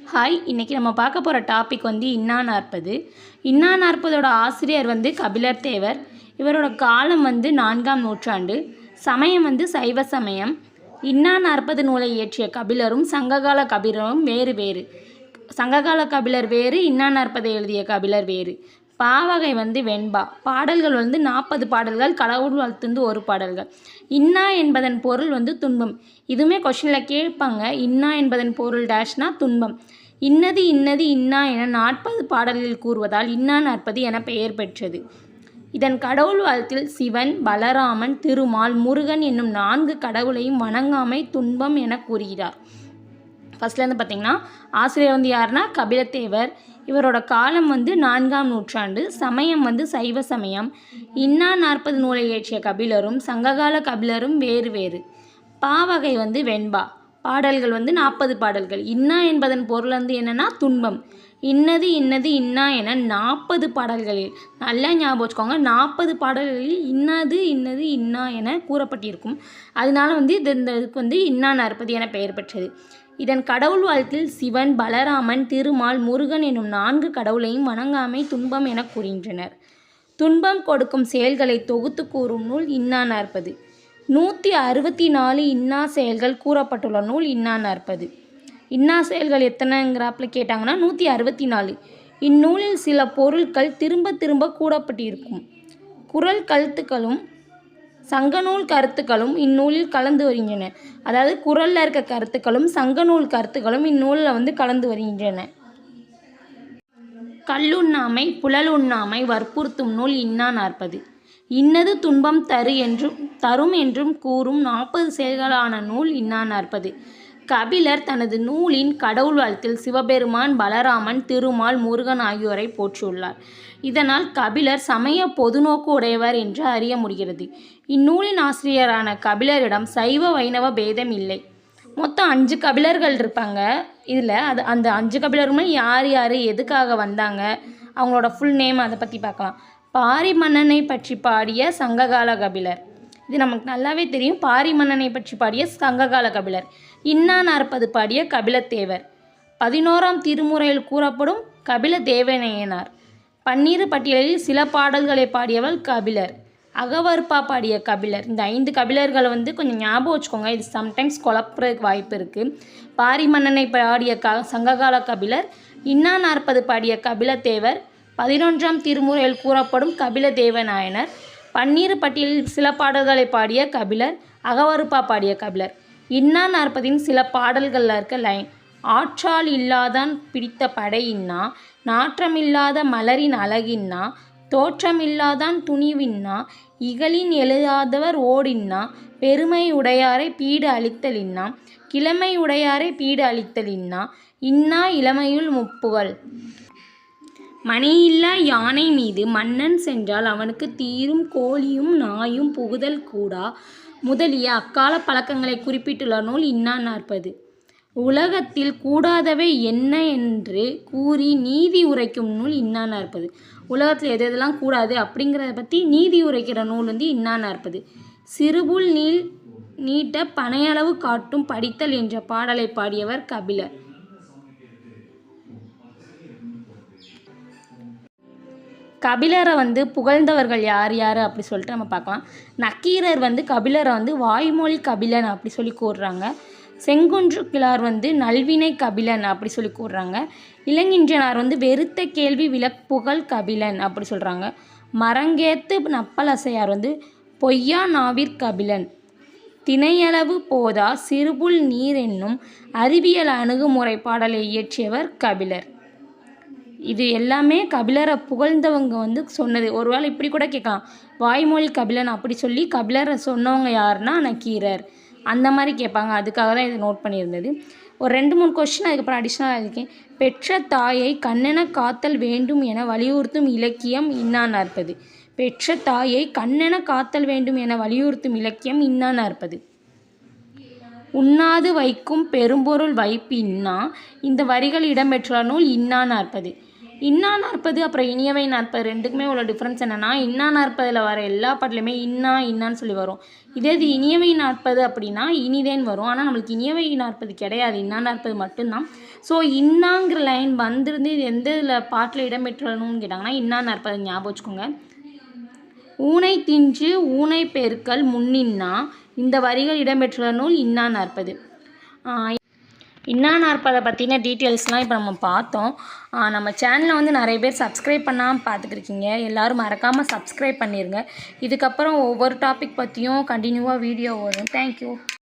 Hi, இன்றைக்கி நம்ம பார்க்க போகிற டாபிக் வந்து இன்னா நாற்பது. இன்னா நாற்பதோட ஆசிரியர் வந்து கபிலர் தேவர். இவரோட காலம் வந்து 4ஆம் நூற்றாண்டு. சமயம் வந்து சைவ சமயம். இன்னா நாற்பது நூலை இயற்றிய கபிலரும் சங்ககால கபிலரும் வேறு வேறு. சங்ககால கபிலர் வேறு, இன்னா நாற்பதை எழுதிய கபிலர் வேறு. பாவகை வந்து வெண்பா. பாடல்கள் வந்து 40 பாடல்கள், கடவுள் வாழ்த்துந்து ஒரு பாடல்கள். இன்னா என்பதன் பொருள் வந்து துன்பம். இதுவுமே கொஷனில் கேட்பாங்க. இன்னா என்பதன் பொருள் டேஷ்னா துன்பம். இன்னது இன்னது இன்னா என 40 பாடல்கள் கூறுவதால் இன்னா நாற்பது என பெயர் பெற்றது. இதன் கடவுள் வாழ்த்தில் சிவன், பலராமன், திருமால், முருகன் என்னும் 4 கடவுளையும் வணங்காமை துன்பம் என கூறுகிறார். ஃபஸ்ட்லேருந்து பார்த்தீங்கன்னா ஆசிரியர் வந்து யாருன்னா கபிலத்தேவர். இவரோட காலம் வந்து 4ஆம் நூற்றாண்டு. சமயம் வந்து சைவ சமயம். இன்னா நாற்பது நூலை இயற்றிய கபிலரும் சங்ககால கபிலரும் வேறு வேறு. பாவகை வந்து வெண்பா. பாடல்கள் வந்து 40 பாடல்கள். இன்னா என்பதன் பொருள் வந்து என்னென்னா துன்பம். இன்னது இன்னது இன்னா என 40 பாடல்களில், நல்லா ஞாபகம் வச்சுக்கோங்க, 40 பாடல்களில் இன்னது இன்னது இன்னா என கூறப்பட்டிருக்கும். அதனால வந்து இதுக்கு வந்து இன்னா நாற்பது என பெயர் பெற்றது. இதன் கடவுள் வாழ்த்தில் சிவன், பலராமன், திருமால், முருகன் என்னும் 4 கடவுளையும் வணங்காமை துன்பம் என கூறுகின்றனர். துன்பம் கொடுக்கும் செயல்களை தொகுத்து கூறும் நூல் இன்னா நாற்பது. 164 இன்னா செயல்கள் கூறப்பட்டுள்ள நூல் இன்னா நாற்பது. இன்னா செயல்கள் எத்தனைங்கிறாப்புல கேட்டாங்கன்னா 164. இந்நூலில் சில பொருட்கள் திரும்ப திரும்ப கூறப்பட்டிருக்கும். குறள் கருத்துக்களும் சங்கநூல் கருத்துக்களும் இந்நூலில் கலந்து வருகின்றன. அதாவது குறளில் இருக்க கருத்துக்களும் சங்கநூல் கருத்துக்களும் இந்நூலில் வந்து கலந்து வருகின்றன. கல்லுண்ணாமை புலலுண்ணாமை வற்புறுத்தும் நூல் இன்னா நாற்பது. இன்னது துன்பம் தரும் என்றும் கூறும் 40 செயல்களான நூல் இன்னா நாற்பது. கபிலர் தனது நூலின் கடவுள் வாழ்த்தில் சிவபெருமான், பலராமன், திருமால், முருகன் ஆகியோரை போற்றியுள்ளார். இதனால் கபிலர் சமய பொதுநோக்கு உடையவர் என்று அறிய முடிகிறது. இந்நூலின் ஆசிரியரான கபிலரிடம் சைவ வைணவ பேதம் இல்லை. மொத்தம் 5 கபிலர்கள் இருப்பாங்க. இதில் அந்த 5 கபிலருமே யார் யார் எதுக்காக வந்தாங்க, அவங்களோட ஃபுல் நேம் அதை பற்றி பார்க்கலாம். பாரி மன்னனை பற்றி பாடிய சங்ககால கபிலர். இது நமக்கு நல்லாவே தெரியும். பாரி மன்னனை பற்றி பாடிய சங்ககால கபிலர். இன்னா நாற்பது பாடிய கபிலத்தேவர். 11ஆம் திருமுறையில் கூறப்படும் கபில தேவநேயனார். பன்னிரு பட்டியலில் சில பாடல்களை பாடியவர் கபிலர். அகவற்பா பாடிய கபிலர். இந்த 5 கபிலர்களை வந்து கொஞ்சம் ஞாபகம் வச்சுக்கோங்க. இது சம்டைம்ஸ் குழப்பறதுக்கு வாய்ப்பு இருக்குது. பாரி மன்னனை பாடிய சங்ககால கபிலர், இன்னா நாற்பது பாடிய கபிலத்தேவர், 11ஆம் திருமுறையில் கூறப்படும் கபில தேவநாயனார், பன்னிரு பட்டியலில் சில பாடல்களை பாடிய கபிலர், அகவருப்பா பாடிய கபிலர். இன்னா நாற்பதின் சில பாடல்களில் இருக்க லைன்: ஆற்றால் இல்லாதான் பிடித்த படை இன்னா, நாற்றமில்லாத மலரின் அழகின்னா, தோற்றமில்லாதான் துணிவின்னா, இகழின் எழுதாதவர் ஓடின்னா, பெருமை உடையாரை பீடு அளித்தலின்னா, கிழமை உடையாரை பீடு அளித்தலின்னா, இன்னா இளமையுள் முப்புகள். மணியில்லா யானை மீது மன்னன் சென்றால் அவனுக்கு தீரும் கோழியும் நாயும் புகுதல் கூடா முதலிய அக்கால பழக்கங்களை குறிப்பிட்டுள்ள நூல் இன்னா நாற்பது. உலகத்தில் கூடாதவை என்ன என்று கூறி நீதி உரைக்கும் நூல் இன்னா நாற்பது. உலகத்தில் எது எதெல்லாம் கூடாது அப்படிங்கிறத பற்றி நீதி உரைக்கிற நூல் வந்து இன்னா நாற்பது. சிறுபுல் நீட்ட பனையளவு காட்டும் படித்தல் என்ற பாடலை பாடியவர் கபிலர். கபிலரை வந்து புகழ்ந்தவர்கள் யார் யார் அப்படி சொல்லிட்டு நம்ம பார்க்கலாம். நக்கீரர் வந்து கபிலரை வந்து வாய்மொழி கபிலன் அப்படி சொல்லி கூறுறாங்க. செங்குன்று கிழார் வந்து நல்வினை கபிலன் அப்படி சொல்லி கூறுறாங்க. இளங்கின்றனார் வந்து வெறுத்த கேள்வி விளப்புகழ் கபிலன் அப்படி சொல்கிறாங்க. மரங்கேத்து நப்பலசையார் வந்து பொய்யா நாவிற் கபிலன். தினையளவு போதா சிறுபுல் நீர் என்னும் அறிவியல் அணுகுமுறை பாடலை இயற்றியவர் கபிலர். இது எல்லாமே கபிலரை புகழ்ந்தவங்க வந்து சொன்னது. ஒருவேளை இப்படி கூட கேட்கலாம், வாய்மொழி கபிலன் அப்படி சொல்லி கபிலரை சொன்னவங்க யாருன்னா நக்கீரர், அந்த மாதிரி கேட்பாங்க. அதுக்காக தான் இது நோட் பண்ணியிருந்தது. ஒரு 2-3 கொஸ்டின் அதுக்கப்புறம் அடிஷ்னலாக இருக்கேன். பெற்ற தாயை கண்ணென காத்தல் வேண்டும் என வலியுறுத்தும் இலக்கியம் இன்னா நாற்பது. பெற்ற தாயை கண்ணென காத்தல் வேண்டும் என வலியுறுத்தும் இலக்கியம் இன்னா நாற்பது. உண்ணாது வைக்கும் பெரும்பொருள் வைப்பு இன்னா. இந்த வரிகள் இடம்பெற்றுள்ள நூல் இன்னா நாற்பது. இன்னா நாற்பது அப்புறம் இனியவை நாற்பது ரெண்டுக்குமே உள்ள டிஃப்ரென்ஸ் என்னென்னா, இன்னா நாற்பதில் வர எல்லா பாட்டுலையுமே இன்னான்னு சொல்லி வரும். இதே இது இனியவை நாற்பது அப்படின்னா இனிதேன்னு வரும். ஆனால் நம்மளுக்கு இனியவை நாற்பது கிடையாது, இன்னா நாற்பது மட்டும்தான். ஸோ இன்னாங்கிற லைன் வந்திருந்து இது எந்த இதில் பாட்டில் இடம்பெற்றணும்னு கேட்டாங்கன்னா இன்னா நாற்பது ஞாபகம் வச்சுக்கோங்க. ஊனை தின்று ஊனை பெருக்கல் முன்னின்னா இந்த வரிகள் இடம்பெற்றுள்ள நூல் இன்னா நாற்பது. இன்னா நாற்பதை பற்றின டீட்டெயில்ஸ்லாம் இப்போ நம்ம பார்த்தோம். நம்ம சேனலில் வந்து நிறைய பேர் சப்ஸ்கிரைப் பண்ணாமல் பார்த்துக்கிருக்கீங்க. எல்லோரும் மறக்காமல் சப்ஸ்கிரைப் பண்ணிடுங்க. இதுக்கப்புறம் ஒவ்வொரு டாபிக் பற்றியும் கண்டினியூவாக வீடியோ வரும். தேங்க்யூ.